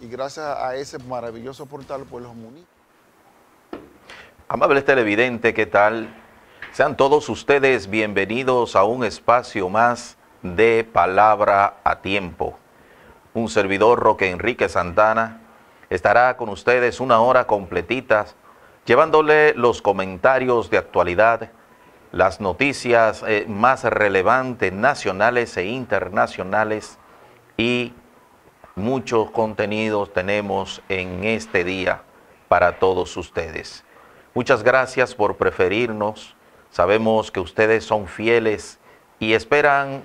y gracias a ese maravilloso portal, pues los municipios. Amables televidentes, ¿qué tal? Sean todos ustedes bienvenidos a un espacio más de Palabra a Tiempo. Un servidor, Roque Enrique Santana, estará con ustedes una hora completita, llevándole los comentarios de actualidad, las noticias más relevantes nacionales e internacionales y muchos contenidos tenemos en este día para todos ustedes. Muchas gracias por preferirnos. Sabemos que ustedes son fieles y esperan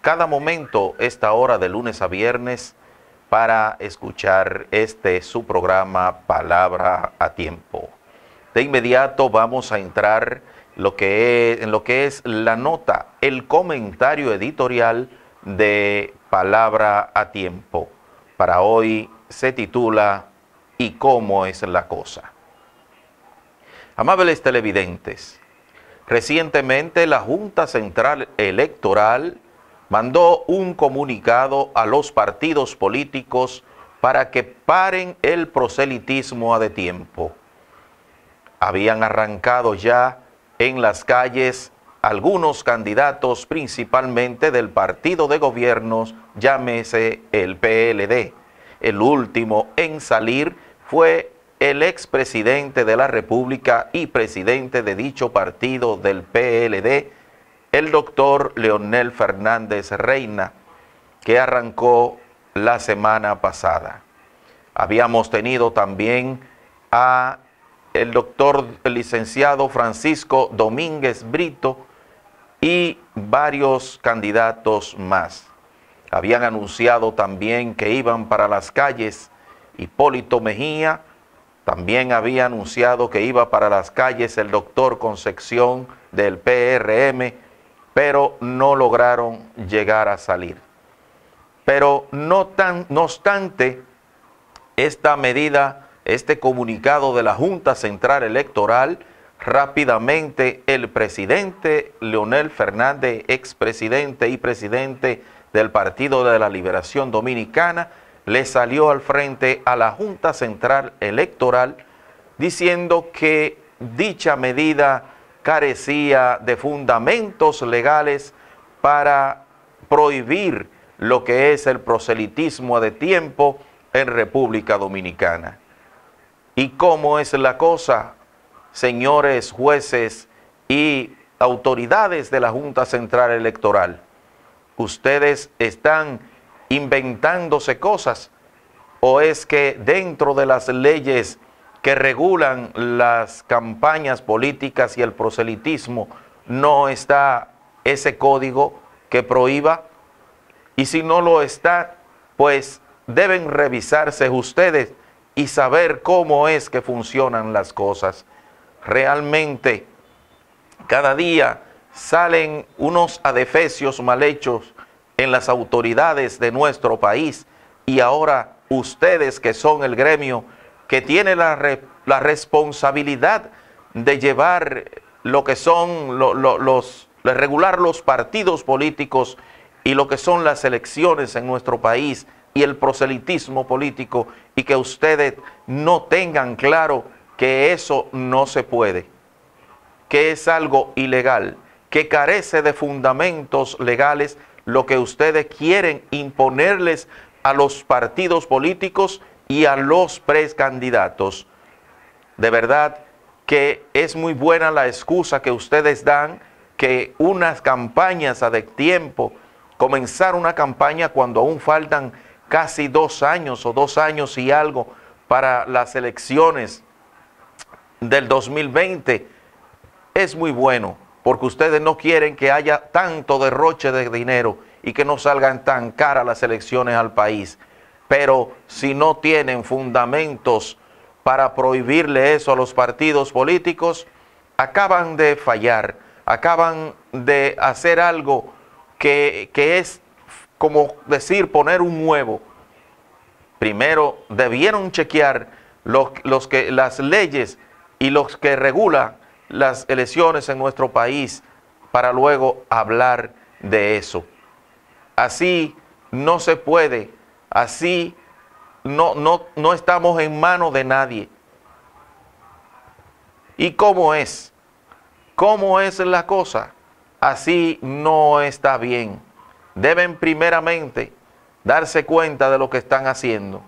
cada momento esta hora de lunes a viernes para escuchar su programa Palabra a Tiempo. De inmediato vamos a entrar en lo que es la nota, el comentario editorial de Palabra a Tiempo. Para hoy se titula ¿Y cómo es la cosa? Amables televidentes, recientemente la Junta Central Electoral mandó un comunicado a los partidos políticos para que paren el proselitismo a destiempo. Habían arrancado ya en las calles algunos candidatos, principalmente del partido de gobierno, llámese el PLD. El último en salir fue el expresidente de la República y presidente de dicho partido del PLD, el doctor Leonel Fernández Reina, que arrancó la semana pasada. Habíamos tenido también a el doctor licenciado Francisco Domínguez Brito y varios candidatos más. Habían anunciado también que iban para las calles. Hipólito Mejía también había anunciado que iba para las calles el doctor Concepción del PRM, pero no lograron llegar a salir. Pero no obstante, esta medida, este comunicado de la Junta Central Electoral, rápidamente el presidente Leonel Fernández, expresidente y presidente del Partido de la Liberación Dominicana, le salió al frente a la Junta Central Electoral diciendo que dicha medida carecía de fundamentos legales para prohibir lo que es el proselitismo a destiempo en República Dominicana. ¿Y cómo es la cosa, señores jueces y autoridades de la Junta Central Electoral? ¿Ustedes están inventándose cosas o es que dentro de las leyes que regulan las campañas políticas y el proselitismo no está ese código que prohíba? Y si no lo está, pues deben revisarse ustedes y saber cómo es que funcionan las cosas. Realmente, cada día salen unos adefesios mal hechos en las autoridades de nuestro país y ahora ustedes que son el gremio que tiene la responsabilidad de llevar lo que son de regular los partidos políticos y lo que son las elecciones en nuestro país y el proselitismo político, y que ustedes no tengan claro que eso no se puede, que es algo ilegal, que carece de fundamentos legales lo que ustedes quieren imponerles a los partidos políticos y a los precandidatos. De verdad que es muy buena la excusa que ustedes dan, que unas campañas a destiempo, comenzar una campaña cuando aún faltan casi 2 años o 2 años y algo para las elecciones del 2020, es muy bueno, porque ustedes no quieren que haya tanto derroche de dinero y que no salgan tan caras las elecciones al país. Pero si no tienen fundamentos para prohibirle eso a los partidos políticos, acaban de fallar, acaban de hacer algo que es como decir poner un huevo. Primero debieron chequear las leyes y los que regulan las elecciones en nuestro país para luego hablar de eso. Así no se puede, así no estamos en manos de nadie. ¿Y cómo es? ¿Cómo es la cosa? Así no está bien. Deben primeramente darse cuenta de lo que están haciendo.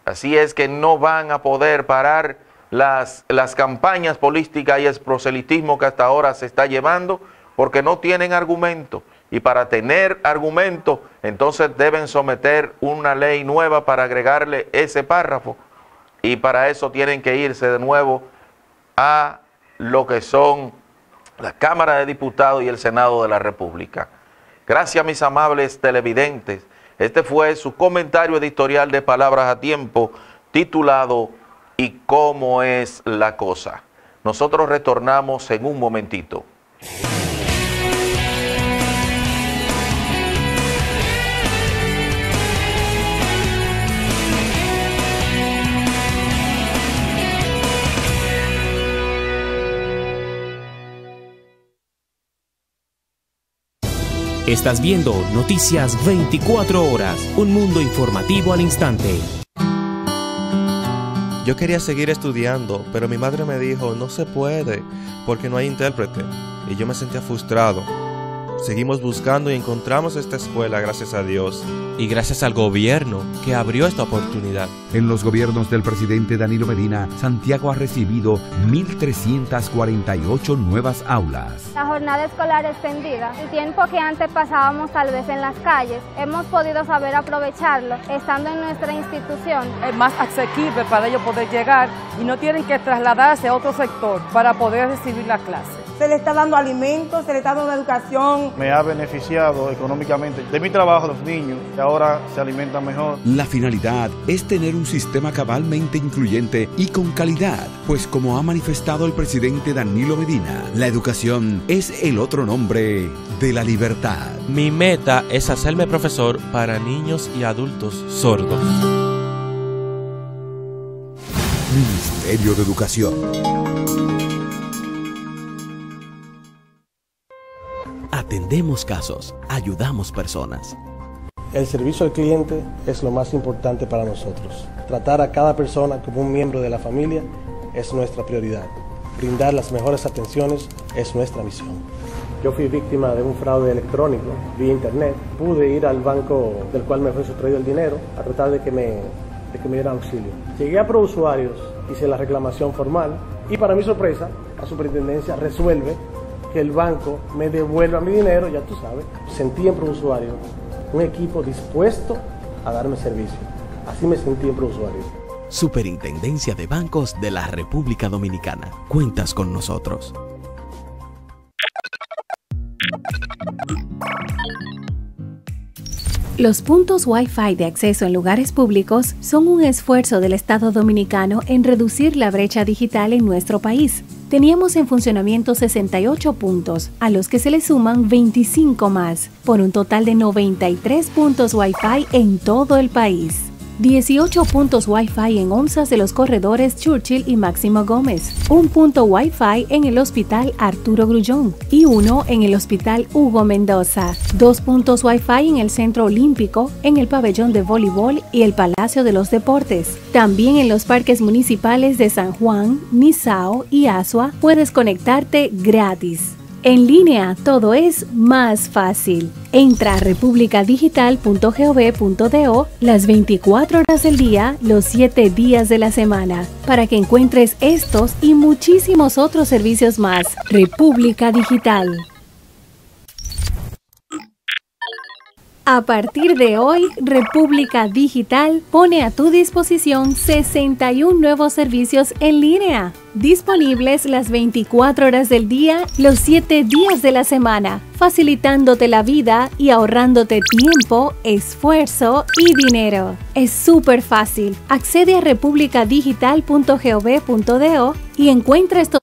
Así es que no van a poder parar las campañas políticas y el proselitismo que hasta ahora se está llevando, porque no tienen argumento. Y para tener argumento, entonces deben someter una ley nueva para agregarle ese párrafo. Y para eso tienen que irse de nuevo a lo que son la Cámara de Diputados y el Senado de la República. Gracias, mis amables televidentes. Este fue su comentario editorial de Palabras a Tiempo, titulado ¿Y cómo es la cosa? Nosotros retornamos en un momentito. Estás viendo Noticias 24 Horas, un mundo informativo al instante. Yo quería seguir estudiando, pero mi madre me dijo, no se puede, porque no hay intérprete. Y yo me sentía frustrado. Seguimos buscando y encontramos esta escuela, gracias a Dios. Y gracias al gobierno que abrió esta oportunidad. En los gobiernos del presidente Danilo Medina, Santiago ha recibido 1.348 nuevas aulas. La jornada escolar extendida, el tiempo que antes pasábamos tal vez en las calles, hemos podido saber aprovecharlo estando en nuestra institución. Es más asequible para ellos poder llegar y no tienen que trasladarse a otro sector para poder recibir la clase. Se le está dando alimentos, se le está dando educación. Me ha beneficiado económicamente de mi trabajo a los niños, que ahora se alimentan mejor. La finalidad es tener un sistema cabalmente incluyente y con calidad, pues como ha manifestado el presidente Danilo Medina, la educación es el otro nombre de la libertad. Mi meta es hacerme profesor para niños y adultos sordos. Ministerio de Educación. Atendemos casos, ayudamos personas. El servicio al cliente es lo más importante para nosotros. Tratar a cada persona como un miembro de la familia es nuestra prioridad. Brindar las mejores atenciones es nuestra misión. Yo fui víctima de un fraude electrónico vía internet. Pude ir al banco del cual me fue sustraído el dinero a tratar de que me dieran auxilio. Llegué a ProUsuarios, hice la reclamación formal y para mi sorpresa, la superintendencia resuelve que el banco me devuelva mi dinero, ya tú sabes. Sentí en ProUsuarios un equipo dispuesto a darme servicio. Así me sentí en ProUsuarios. Superintendencia de Bancos de la República Dominicana. Cuentas con nosotros. Los puntos Wi-Fi de acceso en lugares públicos son un esfuerzo del Estado dominicano en reducir la brecha digital en nuestro país. Teníamos en funcionamiento 68 puntos, a los que se le suman 25 más, por un total de 93 puntos Wi-Fi en todo el país. 18 puntos Wi-Fi en onzas de los corredores Churchill y Máximo Gómez, un punto Wi-Fi en el Hospital Arturo Grullón y uno en el Hospital Hugo Mendoza, 2 puntos Wi-Fi en el Centro Olímpico, en el Pabellón de Voleibol y el Palacio de los Deportes. También en los parques municipales de San Juan, Nizao y Asua puedes conectarte gratis. En línea todo es más fácil. Entra a republicadigital.gov.do las 24 horas del día, los 7 días de la semana, para que encuentres estos y muchísimos otros servicios más. República Digital. A partir de hoy, República Digital pone a tu disposición 61 nuevos servicios en línea, disponibles las 24 horas del día, los 7 días de la semana, facilitándote la vida y ahorrándote tiempo, esfuerzo y dinero. Es súper fácil. Accede a republicadigital.gov.do y encuentra estos.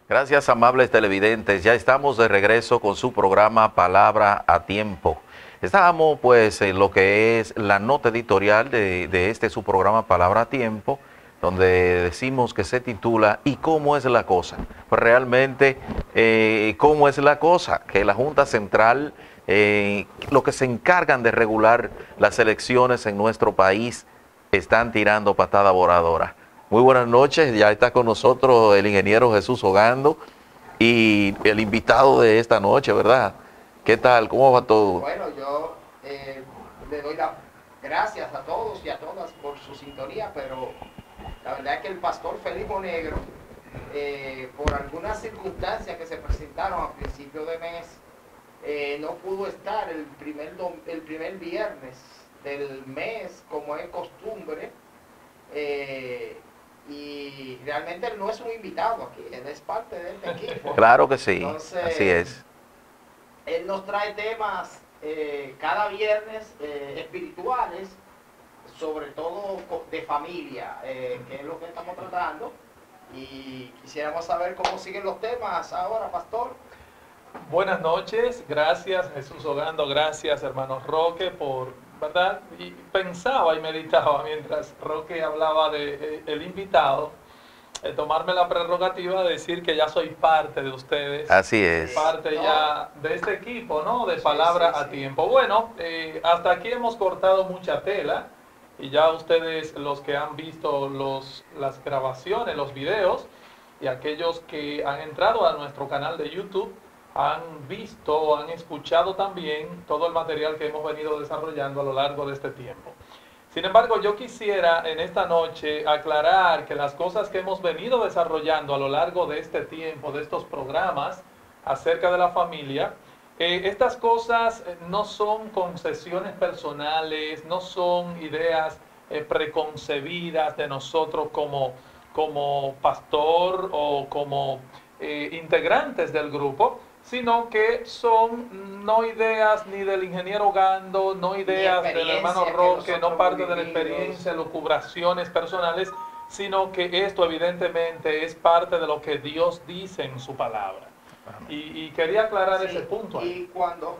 Gracias, amables televidentes. Ya estamos de regreso con su programa Palabra a Tiempo. Estábamos pues en lo que es la nota editorial de este su programa Palabra a Tiempo, donde decimos que se titula ¿Y cómo es la cosa? Pues realmente cómo es la cosa, que la Junta Central, los que se encargan de regular las elecciones en nuestro país, están tirando patada voladora. Muy buenas noches, ya está con nosotros el ingeniero Jesús Ogando y el invitado de esta noche, ¿verdad? ¿Qué tal? ¿Cómo va todo? Bueno, yo le doy las gracias a todos y a todas por su sintonía, pero la verdad es que el pastor Félix Monegro, por algunas circunstancias que se presentaron a principio de mes, no pudo estar el primer viernes del mes, como es costumbre, y realmente él no es un invitado aquí, él es parte de este equipo. Claro que sí. Entonces, así es. Él nos trae temas cada viernes espirituales, sobre todo de familia, que es lo que estamos tratando, y quisiéramos saber cómo siguen los temas ahora, pastor. Buenas noches, gracias Jesús Ogando, gracias hermano Roque por, ¿verdad? Y pensaba y meditaba mientras Roque hablaba de el invitado, tomarme la prerrogativa de decir que ya soy parte de ustedes. Así es. Parte ya de este equipo, ¿no? De Palabra a Tiempo. Bueno, hasta aquí hemos cortado mucha tela y ya ustedes, los que han visto las grabaciones, los videos, y aquellos que han entrado a nuestro canal de YouTube, han visto, han escuchado también todo el material que hemos venido desarrollando a lo largo de este tiempo. Sin embargo, yo quisiera en esta noche aclarar que las cosas que hemos venido desarrollando a lo largo de este tiempo, de estos programas acerca de la familia, estas cosas no son concesiones personales, no son ideas preconcebidas de nosotros como pastor o como integrantes del grupo, sino que son no ideas ni del ingeniero Ogando, no ideas del hermano Roque, no parte de la experiencia, lucubraciones personales, sino que esto evidentemente es parte de lo que Dios dice en su palabra. Y quería aclarar ese punto ahí. Y cuando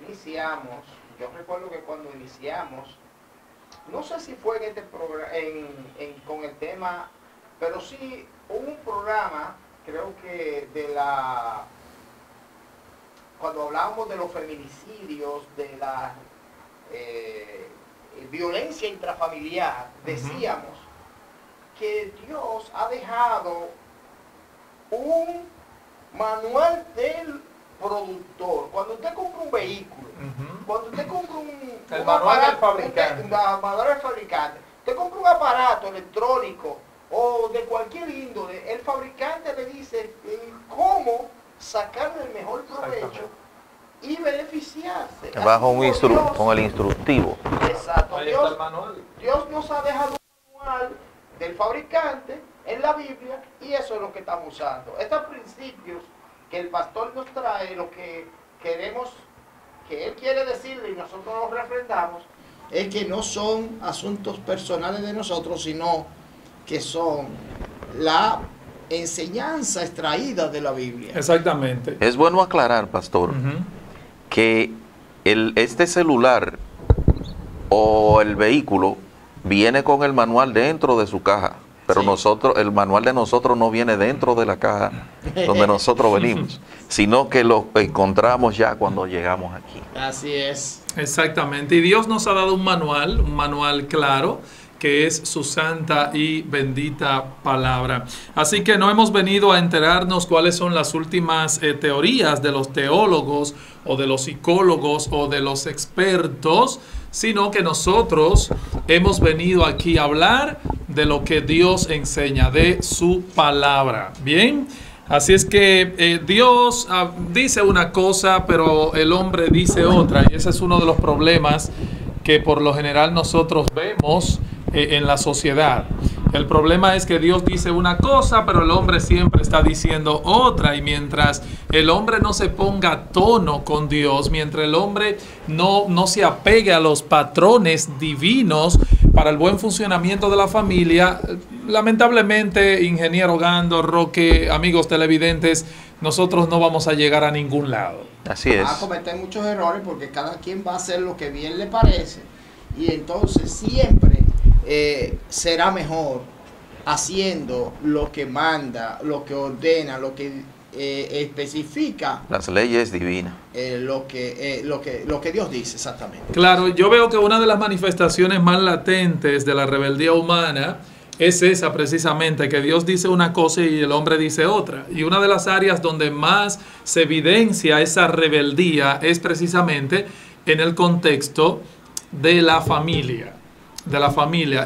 iniciamos, yo recuerdo que cuando iniciamos, no sé si fue en este programa, con el tema, pero sí hubo un programa, creo que cuando hablábamos de los feminicidios, de la violencia intrafamiliar, decíamos que Dios ha dejado un manual del productor. Cuando usted compra un vehículo, cuando usted compra el manual del fabricante, usted compra un aparato electrónico o de cualquier índole, el fabricante le dice cómo sacarle el mejor provecho y beneficiarse. Bajo con el instructivo. Exacto. Dios nos ha dejado un manual del fabricante en la Biblia y eso es lo que estamos usando. Estos principios que el pastor nos trae, lo que queremos, que él quiere decirle y nosotros los refrendamos, es que no son asuntos personales de nosotros, sino que son la enseñanza extraída de la Biblia. Exactamente. Es bueno aclarar, pastor, que este celular o el vehículo viene con el manual dentro de su caja, pero el manual de nosotros no viene dentro de la caja donde nosotros venimos, sino que lo encontramos ya cuando llegamos aquí. Así es. Exactamente. Y Dios nos ha dado un manual claro, que es su santa y bendita palabra. Así que no hemos venido a enterarnos cuáles son las últimas teorías de los teólogos o de los psicólogos o de los expertos, sino que nosotros hemos venido aquí a hablar de lo que Dios enseña, de su palabra. Bien, así es que Dios dice una cosa, pero el hombre dice otra, y ese es uno de los problemas que por lo general nosotros vemos en la sociedad. El problema es que Dios dice una cosa, pero el hombre siempre está diciendo otra, y mientras el hombre no se ponga a tono con Dios, mientras el hombre no se apegue a los patrones divinos para el buen funcionamiento de la familia, lamentablemente, ingeniero Ogando, Roque, amigos televidentes, nosotros no vamos a llegar a ningún lado. Así es. Va a cometer muchos errores porque cada quien va a hacer lo que bien le parece, y entonces siempre será mejor haciendo lo que manda, lo que ordena, lo que especifica las leyes divinas. Lo que Dios dice exactamente. Claro, yo veo que una de las manifestaciones más latentes de la rebeldía humana es esa precisamente, que Dios dice una cosa y el hombre dice otra. Y una de las áreas donde más se evidencia esa rebeldía es precisamente en el contexto de la familia.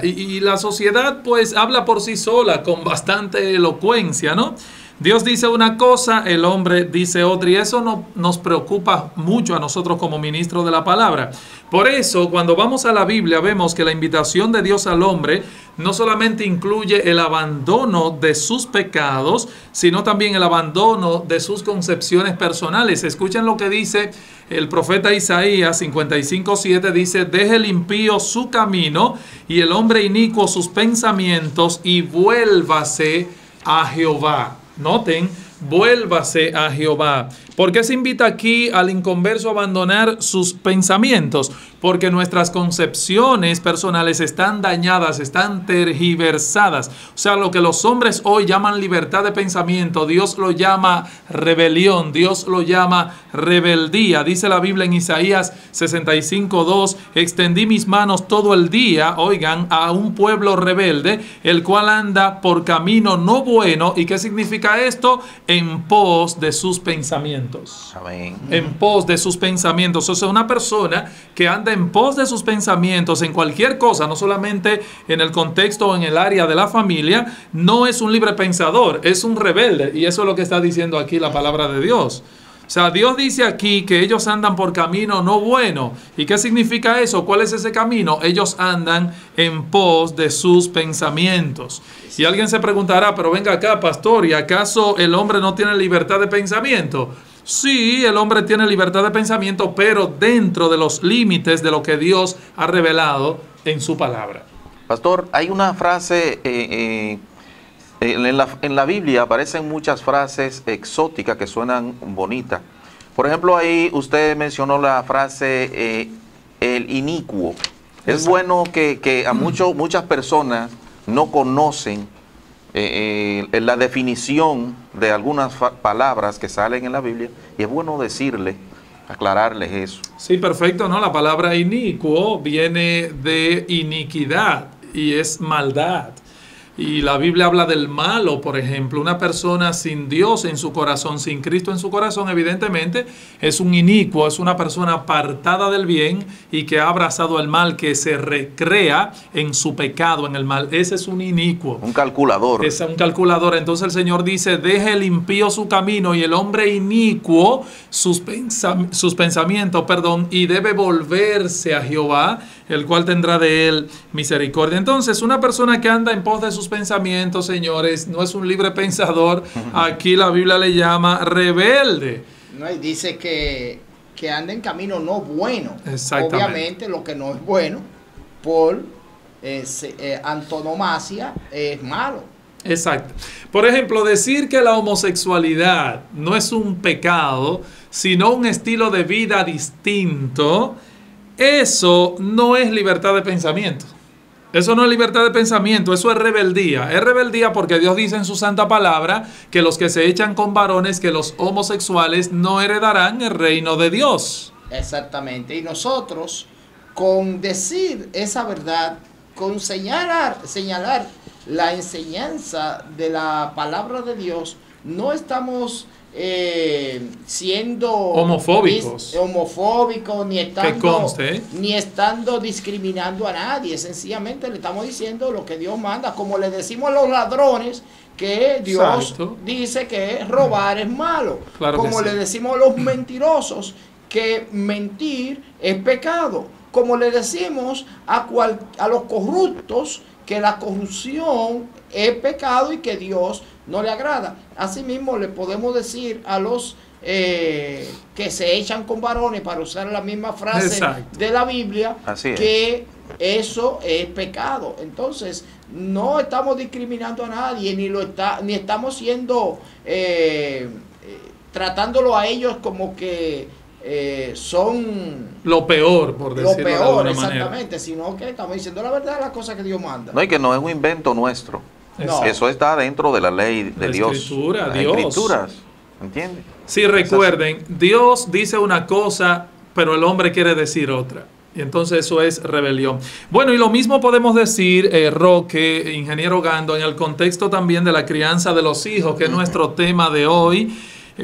Y la sociedad pues habla por sí sola con bastante elocuencia, ¿no? Dios dice una cosa, el hombre dice otra, y eso nos preocupa mucho a nosotros como ministros de la palabra. Por eso, cuando vamos a la Biblia, vemos que la invitación de Dios al hombre no solamente incluye el abandono de sus pecados, sino también el abandono de sus concepciones personales. Escuchen lo que dice el profeta Isaías 55:7, dice: deje el impío su camino y el hombre inicuo sus pensamientos y vuélvase a Jehová. Noten, vuélvase a Jehová. ¿Por qué se invita aquí al inconverso a abandonar sus pensamientos? Porque nuestras concepciones personales están dañadas, están tergiversadas. O sea, lo que los hombres hoy llaman libertad de pensamiento, Dios lo llama rebelión, Dios lo llama rebeldía. Dice la Biblia en Isaías 65:2, extendí mis manos todo el día, oigan, a un pueblo rebelde, el cual anda por camino no bueno. ¿Y qué significa esto? En pos de sus pensamientos. Amén. En pos de sus pensamientos. O sea, una persona que anda en pos de sus pensamientos en cualquier cosa, no solamente en el contexto o en el área de la familia, no es un libre pensador, es un rebelde. Y eso es lo que está diciendo aquí la palabra de Dios. O sea, Dios dice aquí que ellos andan por camino no bueno. ¿Y qué significa eso? ¿Cuál es ese camino? Ellos andan en pos de sus pensamientos. Y alguien se preguntará, pero venga acá, pastor, ¿y acaso el hombre no tiene libertad de pensamiento? Sí, el hombre tiene libertad de pensamiento, pero dentro de los límites de lo que Dios ha revelado en su palabra. Pastor, hay una frase, en la Biblia aparecen muchas frases exóticas que suenan bonitas. Por ejemplo, ahí usted mencionó la frase el inicuo. Es bueno que a muchas personas no conocen la definición de algunas palabras que salen en la Biblia, y es bueno decirle, aclararles eso. Sí, perfecto, ¿no? La palabra inicuo viene de iniquidad y es maldad. Y la Biblia habla del malo, por ejemplo. Una persona sin Dios en su corazón, sin Cristo en su corazón, evidentemente es un inicuo, es una persona apartada del bien y que ha abrazado el mal, que se recrea en su pecado, en el mal. Ese es un inicuo. Un calculador. Es un calculador. Entonces el Señor dice, deje el impío su camino y el hombre inicuo sus pensamientos, y debe volverse a Jehová, el cual tendrá de él misericordia. Entonces, una persona que anda en pos de sus pensamientos, señores, no es un libre pensador. Aquí la Biblia le llama rebelde. No, y dice que anda en camino no bueno. Exactamente. Obviamente lo que no es bueno, por antonomasia, es malo. Exacto. Por ejemplo, decir que la homosexualidad no es un pecado, sino un estilo de vida distinto, eso no es libertad de pensamiento. Eso no es libertad de pensamiento, eso es rebeldía. Es rebeldía porque Dios dice en su santa palabra que los que se echan con varones, que los homosexuales no heredarán el reino de Dios. Exactamente. Y nosotros, con decir esa verdad, con señalar la enseñanza de la palabra de Dios, no estamos siendo homofóbicos, ni estando discriminando a nadie. Sencillamente le estamos diciendo lo que Dios manda, como le decimos a los ladrones que Dios dice que robar es malo, claro, como le decimos a los mentirosos que mentir es pecado, como le decimos a los corruptos que la corrupción es pecado y que Dios no le agrada. Asimismo le podemos decir a los que se echan con varones, para usar la misma frase de la Biblia, que eso es pecado. Entonces no estamos discriminando a nadie, ni estamos siendo tratándolo a ellos como que son lo peor, por decirlo de alguna manera. Exactamente, sino que estamos diciendo la verdad de las cosas que Dios manda. No, y que no es un invento nuestro. No. Eso está dentro de la ley de Dios. Escritura, las Dios. Escrituras. ¿Entiendes? Sí, recuerden, Dios dice una cosa, pero el hombre quiere decir otra. Y entonces eso es rebelión. Bueno, y lo mismo podemos decir, Roque, ingeniero Gando, en el contexto también de la crianza de los hijos, que es nuestro tema de hoy.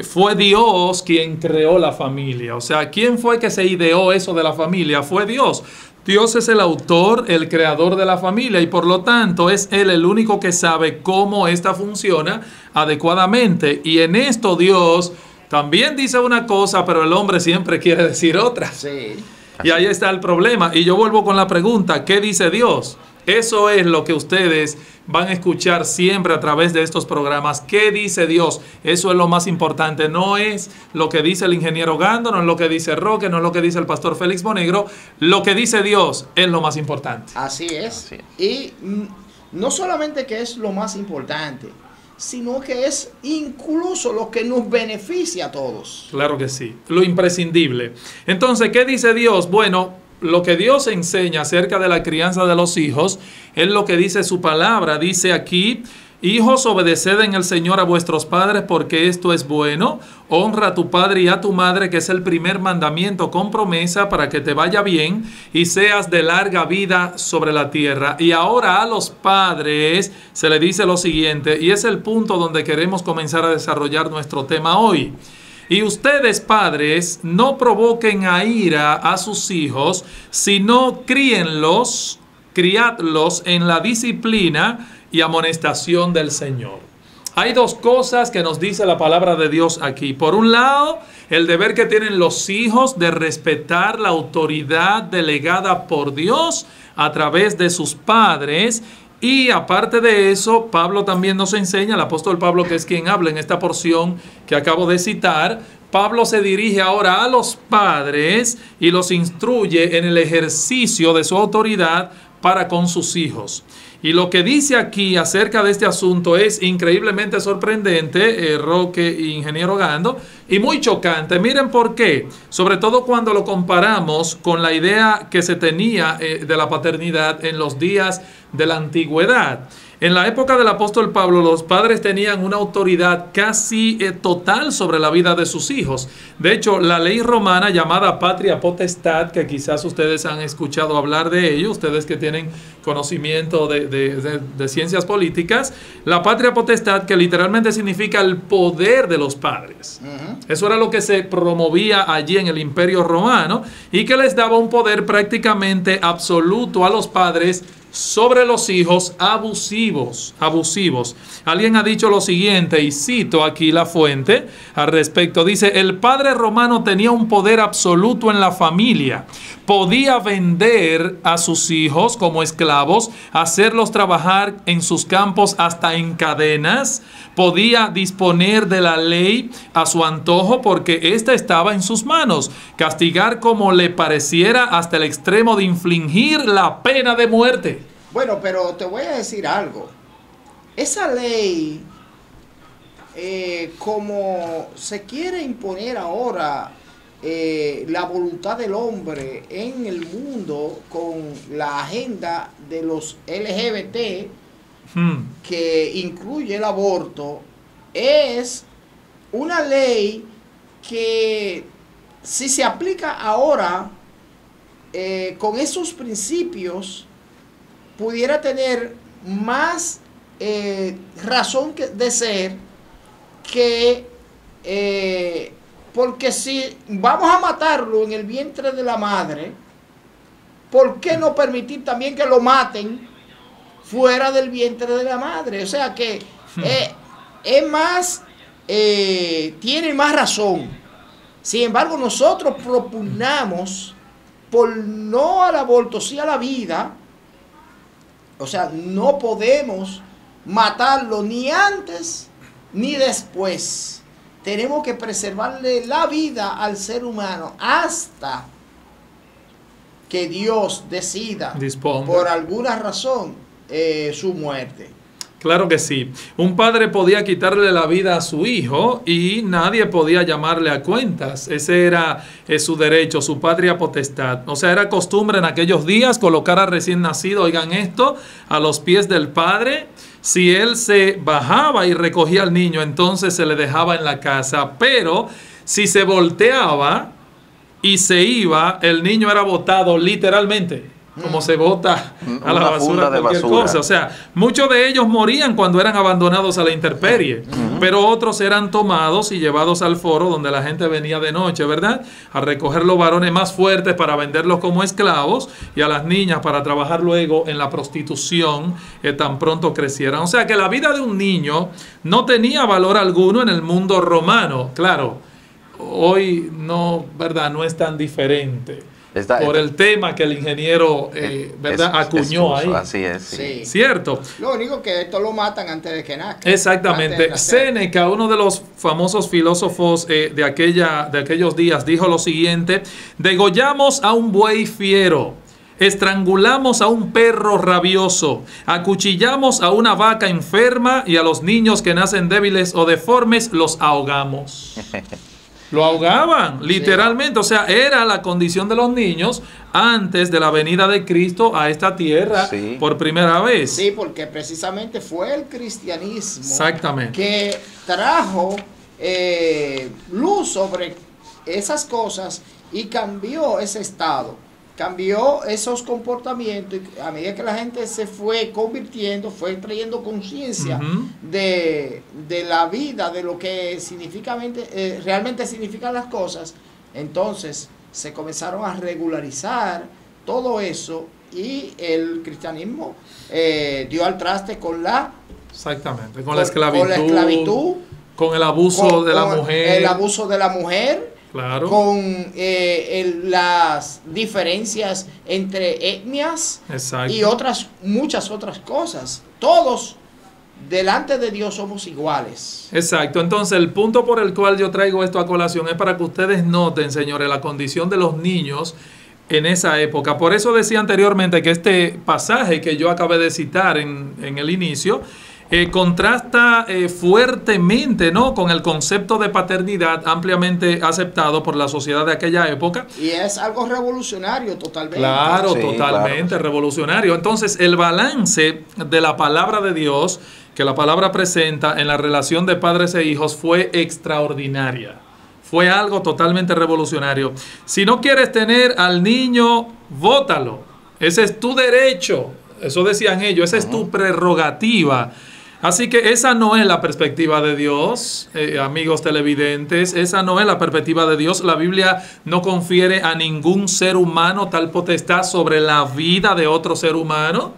Fue Dios quien creó la familia. O sea, ¿quién fue que se ideó eso de la familia? Fue Dios. Dios es el autor, el creador de la familia, y por lo tanto es Él el único que sabe cómo esta funciona adecuadamente. Y en esto Dios también dice una cosa, pero el hombre siempre quiere decir otra. Sí. Y ahí está el problema. Y yo vuelvo con la pregunta, ¿qué dice Dios? Eso es lo que ustedes van a escuchar siempre a través de estos programas. ¿Qué dice Dios? Eso es lo más importante. No es lo que dice el ingeniero Gando, no es lo que dice Roque, no es lo que dice el pastor Félix Monegro. Lo que dice Dios es lo más importante. Así es. Y no solamente que es lo más importante, sino que es incluso lo que nos beneficia a todos. Claro que sí, lo imprescindible. Entonces, ¿qué dice Dios? Bueno, lo que Dios enseña acerca de la crianza de los hijos es lo que dice su palabra. Dice aquí: hijos, obedeced en el Señor a vuestros padres, porque esto es bueno. Honra a tu padre y a tu madre, que es el primer mandamiento con promesa, para que te vaya bien y seas de larga vida sobre la tierra. Y ahora a los padres se le dice lo siguiente, y es el punto donde queremos comenzar a desarrollar nuestro tema hoy. Y ustedes, padres, no provoquen a ira a sus hijos, sino criadlos en la disciplina y amonestación del Señor. Hay dos cosas que nos dice la palabra de Dios aquí. Por un lado, el deber que tienen los hijos de respetar la autoridad delegada por Dios a través de sus padres. Y aparte de eso, Pablo también nos enseña, el apóstol Pablo, que es quien habla en esta porción que acabo de citar, Pablo se dirige ahora a los padres y los instruye en el ejercicio de su autoridad para con sus hijos. Y lo que dice aquí acerca de este asunto es increíblemente sorprendente, Roque e ingeniero Gando, y muy chocante. Miren por qué, sobre todo cuando lo comparamos con la idea que se tenía de la paternidad en los días de la antigüedad. En la época del apóstol Pablo, los padres tenían una autoridad casi total sobre la vida de sus hijos. De hecho, la ley romana llamada patria potestad, que quizás ustedes han escuchado hablar de ello, ustedes que tienen conocimiento de ciencias políticas, la patria potestad, que literalmente significa el poder de los padres. Eso era lo que se promovía allí en el Imperio Romano y que les daba un poder prácticamente absoluto a los padres sobre los hijos abusivos. Alguien ha dicho lo siguiente, y cito aquí la fuente al respecto. Dice: el padre romano tenía un poder absoluto en la familia. Podía vender a sus hijos como esclavos, hacerlos trabajar en sus campos hasta en cadenas. Podía disponer de la ley a su antojo porque ésta estaba en sus manos. Castigar como le pareciera hasta el extremo de infligir la pena de muerte. Bueno, pero te voy a decir algo. Esa ley, como se quiere imponer ahora la voluntad del hombre en el mundo con la agenda de los LGBT, que incluye el aborto, es una ley que si se aplica ahora con esos principios pudiera tener más razón de ser que porque si vamos a matarlo en el vientre de la madre, ¿por qué no permitir también que lo maten fuera del vientre de la madre? O sea que es más, tiene más razón. Sin embargo, nosotros propugnamos por no al aborto, sí a la vida. O sea, no podemos matarlo ni antes ni después. Tenemos que preservarle la vida al ser humano hasta que Dios decida, por alguna razón, su muerte. Claro que sí. Un padre podía quitarle la vida a su hijo y nadie podía llamarle a cuentas. Ese era su derecho, su patria potestad. O sea, era costumbre en aquellos días colocar al recién nacido, oigan esto, a los pies del padre Si él se bajaba y recogía al niño, entonces se le dejaba en la casa. Pero si se volteaba y se iba, el niño era botado literalmente, como se bota a la basura cualquier cosa. O sea, muchos de ellos morían cuando eran abandonados a la intemperie, pero otros eran tomados y llevados al foro donde la gente venía de noche, ¿verdad? A recoger los varones más fuertes para venderlos como esclavos y a las niñas para trabajar luego en la prostitución tan pronto crecieran. O sea que la vida de un niño no tenía valor alguno en el mundo romano. Claro, hoy no, ¿verdad? No es tan diferente. Por el tema que el ingeniero ¿verdad? Acuñó ahí. Así es. Sí. ¿Cierto? Lo único que esto lo matan antes de que nazca. Exactamente. Séneca, uno de los famosos filósofos de aquellos días, dijo lo siguiente: degollamos a un buey fiero, estrangulamos a un perro rabioso, acuchillamos a una vaca enferma y a los niños que nacen débiles o deformes los ahogamos. Lo ahogaban, literalmente. Sí. O sea, era la condición de los niños antes de la venida de Cristo a esta tierra por primera vez. Sí, porque precisamente fue el cristianismo que trajo luz sobre esas cosas y cambió ese estado. Cambió esos comportamientos y a medida que la gente se fue convirtiendo, fue trayendo conciencia de la vida, de lo que realmente significan las cosas. Entonces se comenzaron a regularizar todo eso y el cristianismo dio al traste con la... Exactamente, con la esclavitud, con el abuso de la mujer. El abuso de la mujer. Claro. Con las diferencias entre etnias y muchas otras cosas. Todos delante de Dios somos iguales. Exacto. Entonces el punto por el cual yo traigo esto a colación es para que ustedes noten, señores, la condición de los niños en esa época. Por eso decía anteriormente que este pasaje que yo acabé de citar en el inicio contrasta fuertemente, ¿no?, con el concepto de paternidad ampliamente aceptado por la sociedad de aquella época. Y es algo revolucionario totalmente. Claro, totalmente revolucionario. Entonces, el balance de la palabra de Dios que la palabra presenta en la relación de padres e hijos fue extraordinaria. Fue algo totalmente revolucionario. Si no quieres tener al niño, bótalo. Ese es tu derecho. Eso decían ellos. Esa es tu prerrogativa. Así que esa no es la perspectiva de Dios, amigos televidentes. Esa no es la perspectiva de Dios. La Biblia no confiere a ningún ser humano tal potestad sobre la vida de otro ser humano.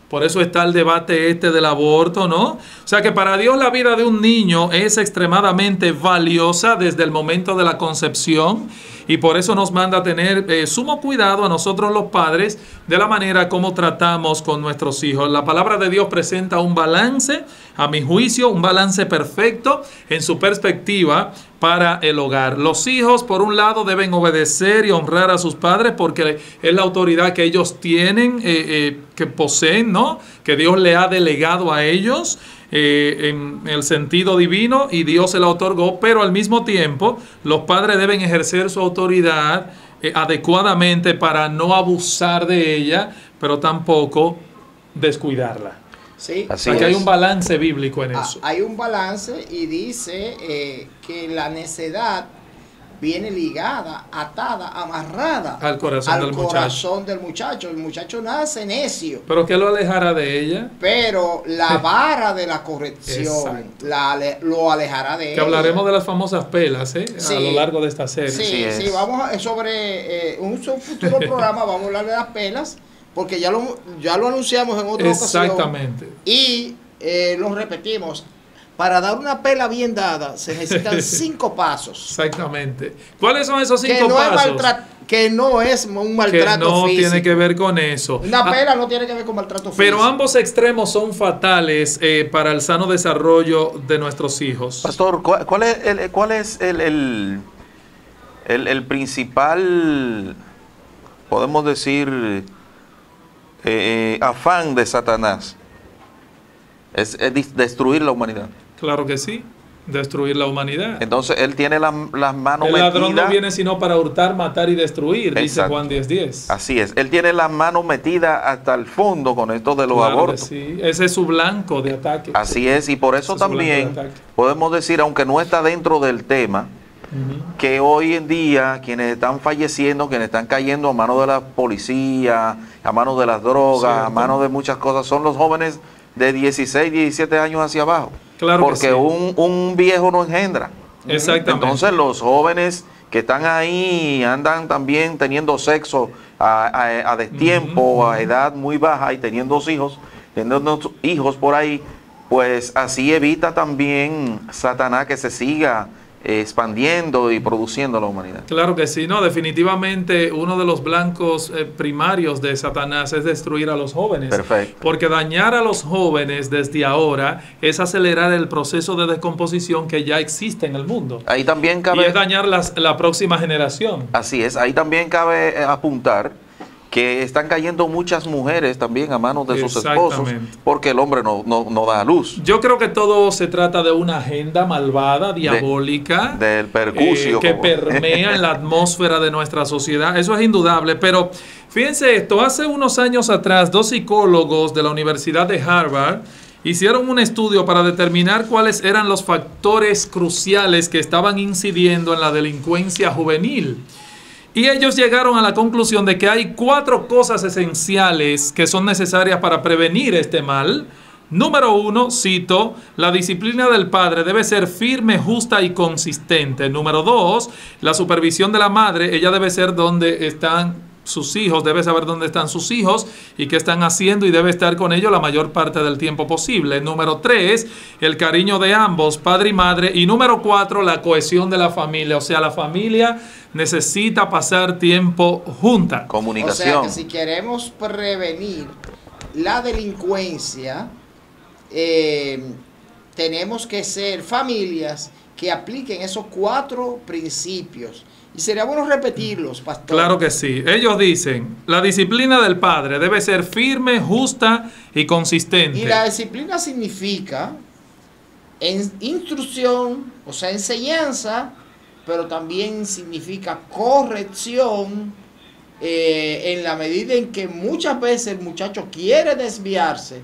Por eso está el debate del aborto, ¿no? O sea que para Dios la vida de un niño es extremadamente valiosa desde el momento de la concepción. Y por eso nos manda a tener sumo cuidado a nosotros los padres de la manera como tratamos con nuestros hijos. La palabra de Dios presenta un balance, a mi juicio, un balance perfecto en su perspectiva para el hogar. Los hijos, por un lado, deben obedecer y honrar a sus padres porque es la autoridad que ellos tienen, que poseen, ¿no?, que Dios le ha delegado a ellos. En el sentido divino y Dios se la otorgó, pero al mismo tiempo los padres deben ejercer su autoridad adecuadamente para no abusar de ella, pero tampoco descuidarla. Sí, o sea que hay un balance bíblico en eso. Hay un balance y dice que la necedad viene ligada, atada, amarrada al corazón del muchacho. El muchacho nace necio. ¿Pero qué lo alejará de ella? Pero la vara de la corrección lo alejará de ella. Que hablaremos de las famosas pelas, a lo largo de esta serie. Sí, vamos sobre un futuro programa, vamos a hablar de las pelas, porque ya lo anunciamos en otra ocasión. Exactamente. Y lo repetimos. Para dar una pela bien dada se necesitan 5 pasos. Exactamente. ¿Cuáles son esos 5 pasos? Que no es un maltrato físico. Que no tiene que ver con eso. Una pela no tiene que ver con maltrato físico. Pero ambos extremos son fatales para el sano desarrollo de nuestros hijos. Pastor, ¿cuál es el principal, podemos decir, afán de Satanás? Es destruir la humanidad. Claro que sí. Destruir la humanidad. Entonces él tiene las manos El metidas. ladrón no viene sino para hurtar, matar y destruir, dice Exacto. Juan 10:10. Así es, él tiene las manos metidas hasta el fondo con esto de los Claro que abortos. sí. Ese es su blanco de ataque. Así es, y por eso Ese es su también blanco de ataque. podemos decir, aunque no está dentro del tema, que hoy en día quienes están falleciendo, quienes están cayendo a manos de la policía, a manos de las drogas, Cierto. a manos de muchas cosas, son los jóvenes de 16, 17 años hacia abajo. Claro que porque sí. un viejo no engendra. Exactamente. Entonces los jóvenes que están ahí andan también teniendo sexo a destiempo, a edad muy baja y teniendo hijos por ahí, pues así evita también Satanás que se siga expandiendo y produciendo la humanidad. Claro que sí, no, definitivamente uno de los blancos primarios de Satanás es destruir a los jóvenes. Perfecto. Porque dañar a los jóvenes desde ahora es acelerar el proceso de descomposición que ya existe en el mundo. Ahí también cabe... Y es dañar la próxima generación. Así es, ahí también cabe apuntar que están cayendo muchas mujeres también a manos de sus esposos porque el hombre no da a luz. Yo creo que todo se trata de una agenda malvada, diabólica, del percucio que permea en la atmósfera de nuestra sociedad. Eso es indudable, pero fíjense esto, hace unos años atrás 2 psicólogos de la Universidad de Harvard hicieron un estudio para determinar cuáles eran los factores cruciales que estaban incidiendo en la delincuencia juvenil. Y ellos llegaron a la conclusión de que hay 4 cosas esenciales que son necesarias para prevenir este mal. Número 1, cito, la disciplina del padre debe ser firme, justa y consistente. Número 2, la supervisión de la madre, ella debe ser donde están sus hijos, debe saber dónde están sus hijos y qué están haciendo y debe estar con ellos la mayor parte del tiempo posible. Número 3, el cariño de ambos, padre y madre. Y número 4, la cohesión de la familia. O sea, la familia necesita pasar tiempo junta. Comunicación. O sea, que si queremos prevenir la delincuencia, tenemos que ser familias que apliquen esos 4 principios. Y sería bueno repetirlos, pastor. Claro que sí. Ellos dicen, la disciplina del padre debe ser firme, justa y consistente. Y la disciplina significa instrucción, o sea, enseñanza, pero también significa corrección en la medida en que muchas veces el muchacho quiere desviarse,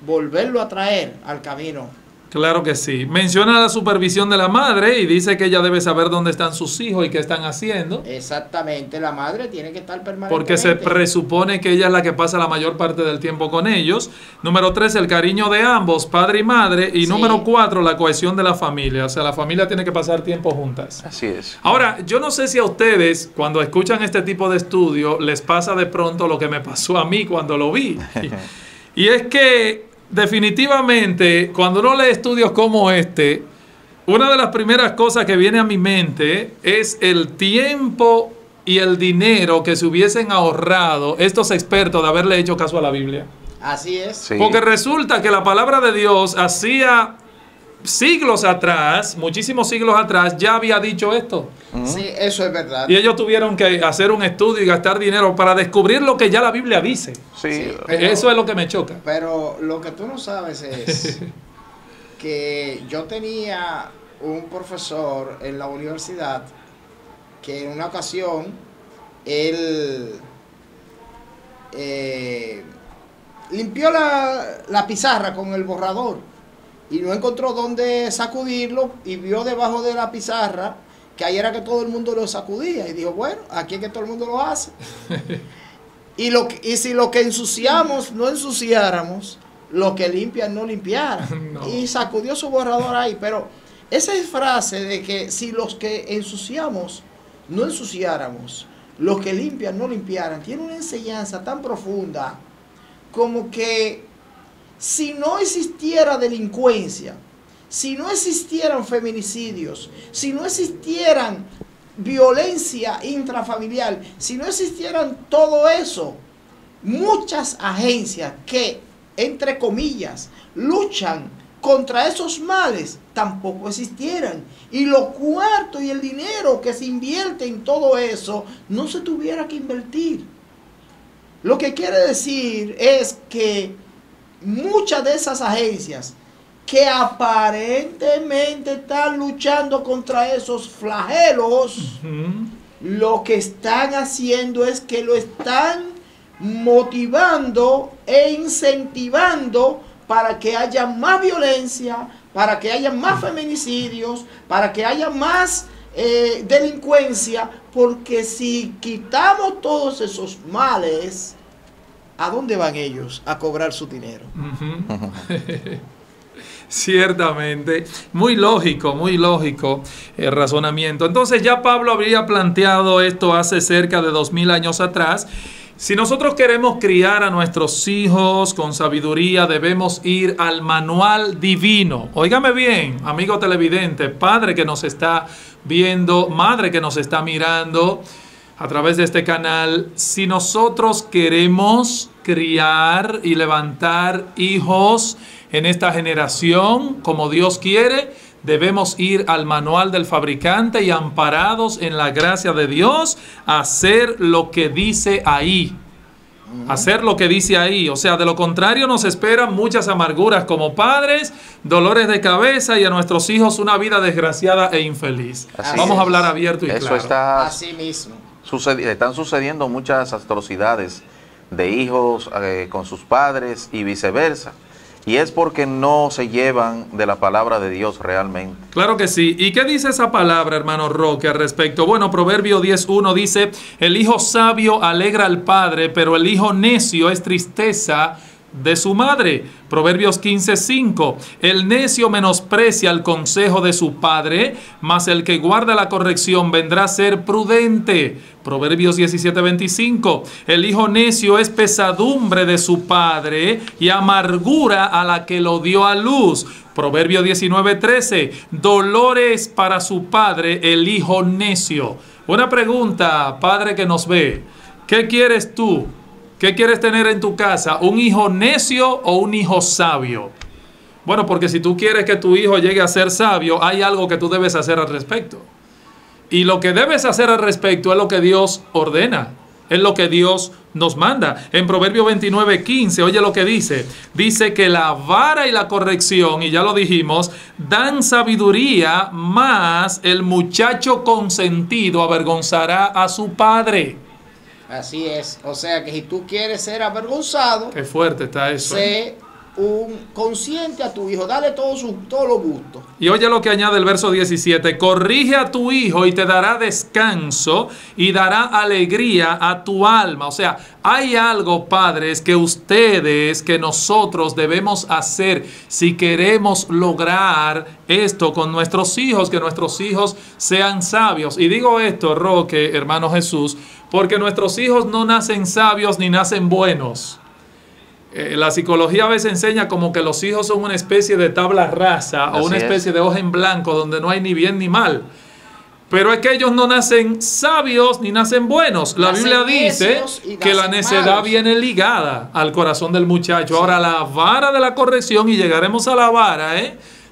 volverlo a traer al camino. Claro que sí. Menciona la supervisión de la madre y dice que ella debe saber dónde están sus hijos y qué están haciendo. Exactamente, la madre tiene que estar permanentemente. Porque se presupone que ella es la que pasa la mayor parte del tiempo con ellos. Número 3, el cariño de ambos, padre y madre. Y número 4, la cohesión de la familia. O sea, la familia tiene que pasar tiempo juntas. Así es. Ahora, yo no sé si a ustedes, cuando escuchan este tipo de estudio, les pasa de pronto lo que me pasó a mí cuando lo vi. Y es que definitivamente, cuando uno lee estudios como este, una de las primeras cosas que viene a mi mente es el tiempo y el dinero que se hubiesen ahorrado estos expertos de haberle hecho caso a la Biblia. Así es. Sí. Porque resulta que la palabra de Dios hacía siglos atrás, muchísimos siglos atrás, ya había dicho esto. Sí, eso es verdad. Y ellos tuvieron que hacer un estudio y gastar dinero para descubrir lo que ya la Biblia dice. Sí, pero, eso es lo que me choca. Pero lo que tú no sabes es que yo tenía un profesor en la universidad que en una ocasión él limpió la pizarra con el borrador y no encontró dónde sacudirlo y vio debajo de la pizarra que ahí era que todo el mundo lo sacudía y dijo, bueno, aquí es que todo el mundo lo hace. Y si lo que ensuciamos no ensuciáramos, lo que limpian no limpiaran. No. Y sacudió su borrador ahí. Pero esa frase de que si los que ensuciamos no ensuciáramos, los que limpian no limpiaran, tiene una enseñanza tan profunda como que si no existiera delincuencia, si no existieran feminicidios, si no existieran violencia intrafamiliar, si no existieran todo eso, muchas agencias que, entre comillas, luchan contra esos males, tampoco existieran. Y los cuartos y el dinero que se invierte en todo eso, no se tuviera que invertir. Lo que quiere decir es que muchas de esas agencias que aparentemente están luchando contra esos flagelos, lo que están haciendo es que lo están motivando e incentivando para que haya más violencia, para que haya más feminicidios, para que haya más delincuencia, porque si quitamos todos esos males, ¿a dónde van ellos a cobrar su dinero? Ciertamente, muy lógico el razonamiento. Entonces ya Pablo habría planteado esto hace cerca de 2000 años atrás. Si nosotros queremos criar a nuestros hijos con sabiduría, debemos ir al manual divino. Óigame bien, amigo televidente, padre que nos está viendo, madre que nos está mirando a través de este canal. Si nosotros queremos criar y levantar hijos en esta generación como Dios quiere, debemos ir al manual del fabricante y, amparados en la gracia de Dios, hacer lo que dice ahí. Hacer lo que dice ahí. O sea, de lo contrario nos esperan muchas amarguras como padres, dolores de cabeza y a nuestros hijos una vida desgraciada e infeliz. Vamos a hablar abierto y claro. Así mismo. Están sucediendo muchas atrocidades de hijos con sus padres y viceversa. Y es porque no se llevan de la palabra de Dios realmente. Claro que sí. ¿Y qué dice esa palabra, hermano Roque, al respecto? Bueno, Proverbio 10:1 dice: el hijo sabio alegra al padre, pero el hijo necio es tristeza de su madre. Proverbios 15:5. El necio menosprecia el consejo de su padre, mas el que guarda la corrección vendrá a ser prudente. Proverbios 17:25. El hijo necio es pesadumbre de su padre y amargura a la que lo dio a luz. Proverbio 19:13. Dolores para su padre el hijo necio. Una pregunta, padre que nos ve. ¿Qué quieres tú? ¿Qué quieres tener en tu casa? ¿Un hijo necio o un hijo sabio? Bueno, porque si tú quieres que tu hijo llegue a ser sabio, hay algo que tú debes hacer al respecto. Y lo que debes hacer al respecto es lo que Dios ordena, es lo que Dios nos manda. En Proverbio 29:15, oye lo que dice. Dice que la vara y la corrección, y ya lo dijimos, dan sabiduría, mas el muchacho consentido avergonzará a su padre. Así es. O sea que si tú quieres ser avergonzado, qué fuerte está eso. Sé un consciente a tu hijo, dale todos los gustos. Y oye lo que añade el verso 17: corrige a tu hijo y te dará descanso y dará alegría a tu alma. O sea, hay algo, padres, que ustedes, que nosotros debemos hacer si queremos lograr esto con nuestros hijos, que nuestros hijos sean sabios. Y digo esto, Roque, hermano Jesús, porque nuestros hijos no nacen sabios ni nacen buenos. La psicología a veces enseña como que los hijos son una especie de tabla rasa o una especie de hoja en blanco donde no hay ni bien ni mal. Pero es que ellos no nacen sabios ni nacen buenos. La Biblia dice que la necedad viene ligada al corazón del muchacho. Ahora, la vara de la corrección, y llegaremos a la vara,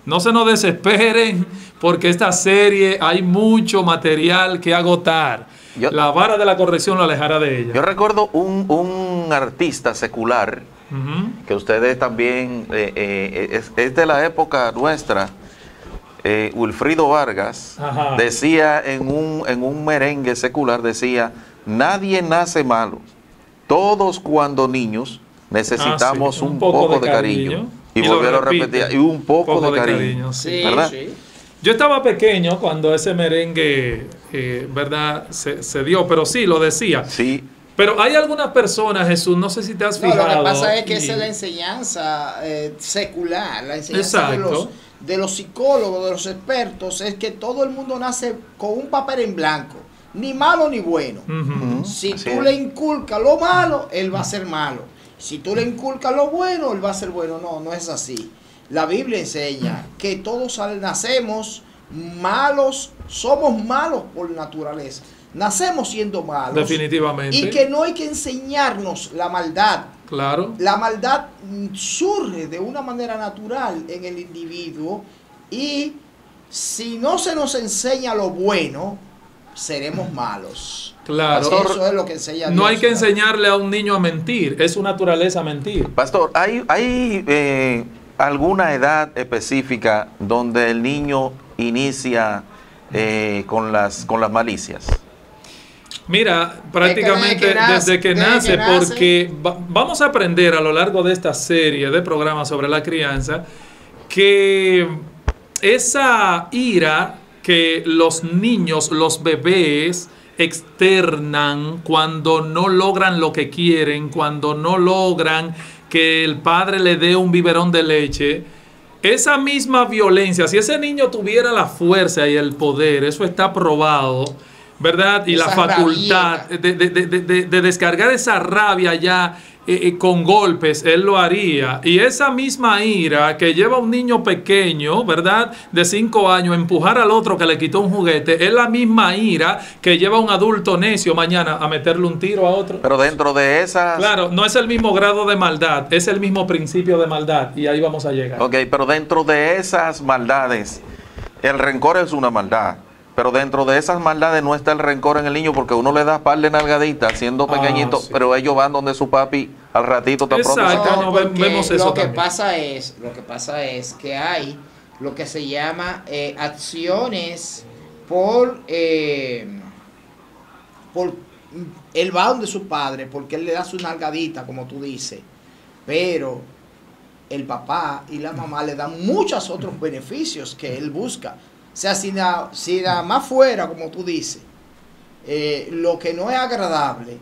no se nos desesperen, porque esta serie hay mucho material que agotar. La vara de la corrección lo alejará de ella. Yo recuerdo un artista secular, que ustedes también, es de la época nuestra, Wilfrido Vargas. Ajá. Decía en un merengue secular, decía: nadie nace malo, todos cuando niños necesitamos un poco de cariño. Y volver a repetir, y un poco de cariño. Sí, ¿verdad? Sí. Yo estaba pequeño cuando ese merengue, ¿verdad?, se dio, pero sí, lo decía. Sí. Pero hay algunas personas, Jesús, no sé si te has fijado. Lo que pasa es que esa es la enseñanza secular, la enseñanza de los psicólogos, de los expertos, es que todo el mundo nace con un papel en blanco, ni malo ni bueno. Si tú le inculcas lo malo, él va a ser malo. Si tú le inculcas lo bueno, él va a ser bueno. No, no es así. La Biblia enseña que todos nacemos malos, somos malos por naturaleza. Nacemos siendo malos. Definitivamente. Y que no hay que enseñarnos la maldad. Claro. La maldad surge de una manera natural en el individuo, y si no se nos enseña lo bueno, seremos malos. Claro. Pastor, eso es lo que enseña Dios. No hay que enseñarle a un niño a mentir, es su naturaleza mentir. Pastor, hay alguna edad específica donde el niño inicia con las malicias? Mira, prácticamente desde que nace, porque vamos a aprender a lo largo de esta serie de programas sobre la crianza que esa ira que los niños, los bebés externan cuando no logran lo que quieren, cuando no logran que el padre le dé un biberón de leche, esa misma violencia, si ese niño tuviera la fuerza y el poder, eso está probado, ¿verdad? Y esa la facultad de descargar esa rabia ya con golpes, él lo haría. Y esa misma ira que lleva a un niño pequeño, ¿verdad?, de 5 años, a empujar al otro que le quitó un juguete, es la misma ira que lleva a un adulto necio mañana a meterle un tiro a otro. Pero dentro de esas... Claro, no es el mismo grado de maldad, es el mismo principio de maldad, y ahí vamos a llegar. Ok, pero dentro de esas maldades, el rencor es una maldad. Pero dentro de esas maldades no está el rencor en el niño, porque uno le da par de nalgaditas siendo pequeñito, sí, pero ellos van donde su papi al ratito tan pronto. Exacto, no, vemos eso lo que también. pasa es que hay lo que se llama acciones por él va donde su padre porque él le da su nalgadita, como tú dices, pero el papá y la mamá le dan muchos otros beneficios que él busca. O sea, si nada más fuera, como tú dices, lo que no es agradable,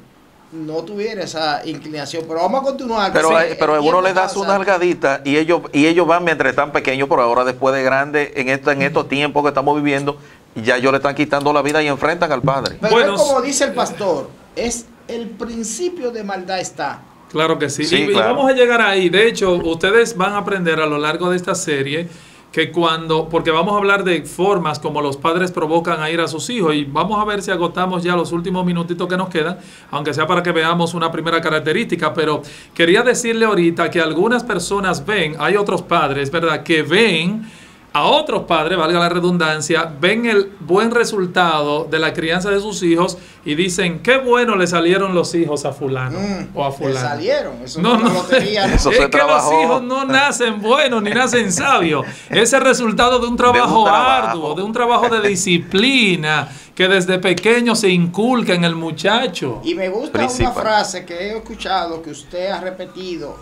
no tuviera esa inclinación. Pero vamos a continuar. Pero uno le da su nalgadita y ellos van mientras están pequeños, pero ahora después de grande, en estos tiempos que estamos viviendo, ya ellos le están quitando la vida y enfrentan al padre. Pero bueno, como dice el pastor, es el principio de maldad está. Claro que sí. Y claro. Vamos a llegar ahí. De hecho, ustedes van a aprender a lo largo de esta serie que porque vamos a hablar de formas como los padres provocan a ir a sus hijos, y vamos a ver si agotamos ya los últimos minutitos que nos quedan, aunque sea para que veamos una primera característica. Pero quería decirle ahorita que algunas personas hay otros padres, ¿verdad?, que ven a otros padres, valga la redundancia, ven el buen resultado de la crianza de sus hijos y dicen, qué bueno le salieron los hijos a fulano o a fulano. Le salieron, eso no lo tenía. Es que los hijos no nacen buenos ni nacen sabios. Es el resultado de un trabajo arduo, de un trabajo de disciplina que desde pequeño se inculca en el muchacho. Y me gusta una frase que he escuchado que usted ha repetido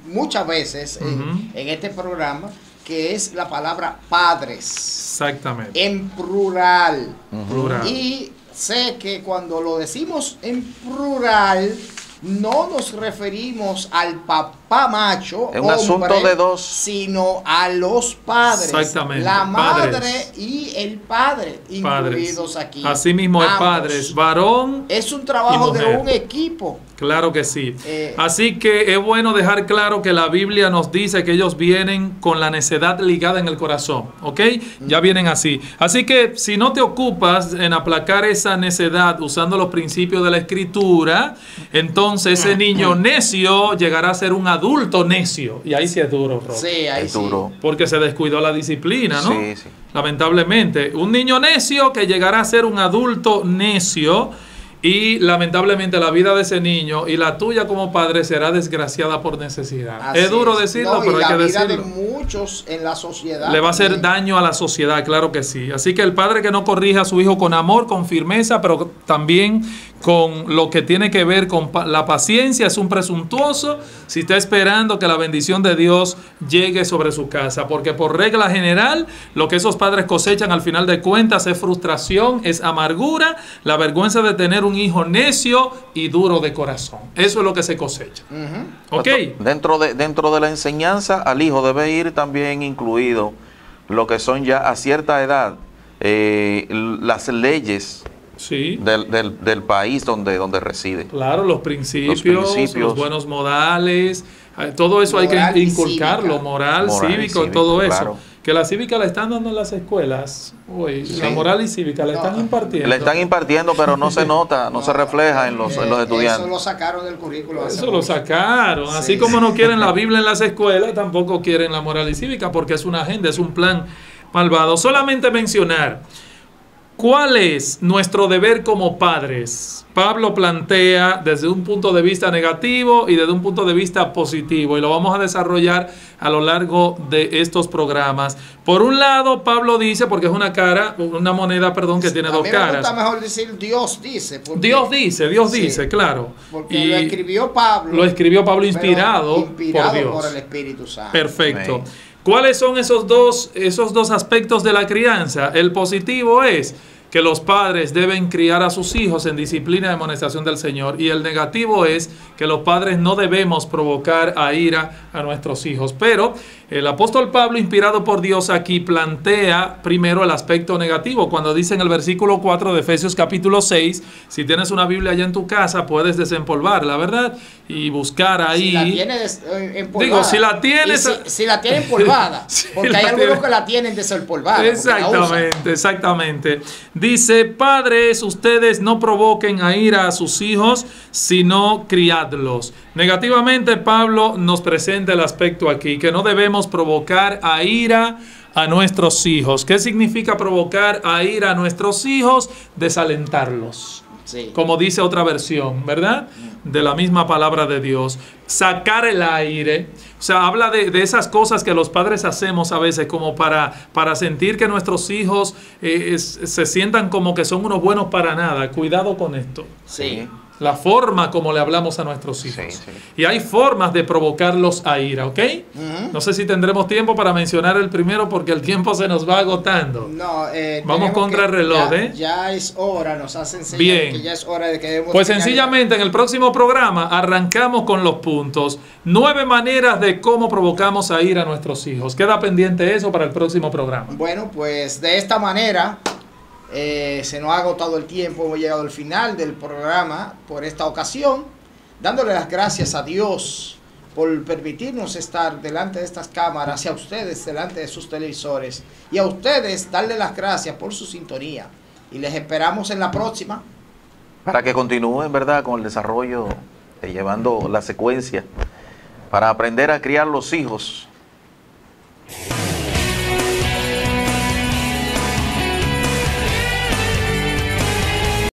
muchas veces en este programa, que es la palabra padres. Exactamente. En plural. Plural. Y sé que cuando lo decimos en plural, no nos referimos al papá macho, es un asunto de dos, sino a los padres. Exactamente. La madre y el padre incluidos aquí. Así mismo es padres, varón. Es un trabajo de un equipo. Claro que sí. Así que es bueno dejar claro que la Biblia nos dice que ellos vienen con la necedad ligada en el corazón, ¿ok? Ya vienen así. Así que si no te ocupas en aplacar esa necedad usando los principios de la Escritura, entonces ese niño necio llegará a ser un adulto necio. Y ahí sí es duro, Rob. Sí, ahí sí. Duro. Porque se descuidó la disciplina, ¿no? Sí, sí. Lamentablemente. Un niño necio que llegará a ser un adulto necio. Y lamentablemente la vida de ese niño y la tuya como padre será desgraciada por necesidad. Así es duro decirlo, pero hay que decirlo. La vida de muchos en la sociedad le va a hacer daño a la sociedad, claro que sí. Así que el padre que no corrija a su hijo con amor, con firmeza, pero también con lo que tiene que ver con la paciencia, es un presuntuoso si está esperando que la bendición de Dios llegue sobre su casa, porque por regla general lo que esos padres cosechan al final de cuentas es frustración, es amargura, la vergüenza de tener un hijo necio y duro de corazón. Eso es lo que se cosecha. ¿Ok? Dentro de la enseñanza al hijo debe ir también incluido lo que son ya a cierta edad las leyes. Sí. Del país donde reside. Claro, los principios, los buenos modales, todo eso hay que inculcarlo, moral, cívico, todo eso. Claro. Que la cívica la están dando en las escuelas. Uy, sí. La moral y cívica la están impartiendo. La están impartiendo, pero no se nota, no se refleja en los estudiantes. Eso lo sacaron del currículo. Eso lo sacaron. Así sí. Como no quieren la Biblia en las escuelas, tampoco quieren la moral y cívica, porque es una agenda, es un plan malvado. Solamente mencionar ¿Cuál es nuestro deber como padres? Pablo plantea desde un punto de vista negativo y desde un punto de vista positivo, y lo vamos a desarrollar a lo largo de estos programas. Por un lado, Pablo dice, porque es una moneda, que tiene dos caras. Me gusta mejor decir Dios dice. Dios dice, claro. Porque lo escribió Pablo. Lo escribió Pablo inspirado por Dios. Por el Espíritu Santo. Perfecto. Amén. ¿Cuáles son esos dos aspectos de la crianza? El positivo es que los padres deben criar a sus hijos en disciplina y amonestación del Señor. Y el negativo es que los padres no debemos provocar a ira a nuestros hijos. Pero el apóstol Pablo, inspirado por Dios, aquí plantea primero el aspecto negativo. Cuando dice en el versículo 4 de Efesios capítulo 6, si tienes una Biblia allá en tu casa, puedes desempolvarla, ¿verdad? Y buscar ahí. Si la tienes empolvada. Digo, si la tienes. Si la tienen empolvada. Porque hay algunos que la tienen desempolvada. Exactamente. Dice, padres, ustedes no provoquen a ira a sus hijos, sino criadlos. Negativamente, Pablo nos presenta el aspecto aquí, que no debemos provocar a ira a nuestros hijos. ¿Qué significa provocar a ira a nuestros hijos? Desalentarlos. Sí. Como dice otra versión, ¿verdad? De la misma palabra de Dios. Sacar el aire. O sea, habla de esas cosas que los padres hacemos a veces como para sentir que nuestros hijos se sientan como que son unos buenos para nada. Cuidado con esto. Sí. La forma como le hablamos a nuestros hijos. Sí. Y hay formas de provocarlos a ira, ¿ok? No sé si tendremos tiempo para mencionar el primero porque el tiempo se nos va agotando. No, vamos contra el reloj, ya es hora, nos hacen señal bien. Que ya es hora de que debemos. Pues sencillamente en el próximo programa arrancamos con los puntos. 9 maneras de cómo provocamos a ira a nuestros hijos. Queda pendiente eso para el próximo programa. Bueno, pues de esta manera se nos ha agotado el tiempo, hemos llegado al final del programa por esta ocasión, dándole las gracias a Dios por permitirnos estar delante de estas cámaras y a ustedes delante de sus televisores, y a ustedes darle las gracias por su sintonía, y les esperamos en la próxima para que continúen, ¿verdad?, con el desarrollo, llevando la secuencia para aprender a criar los hijos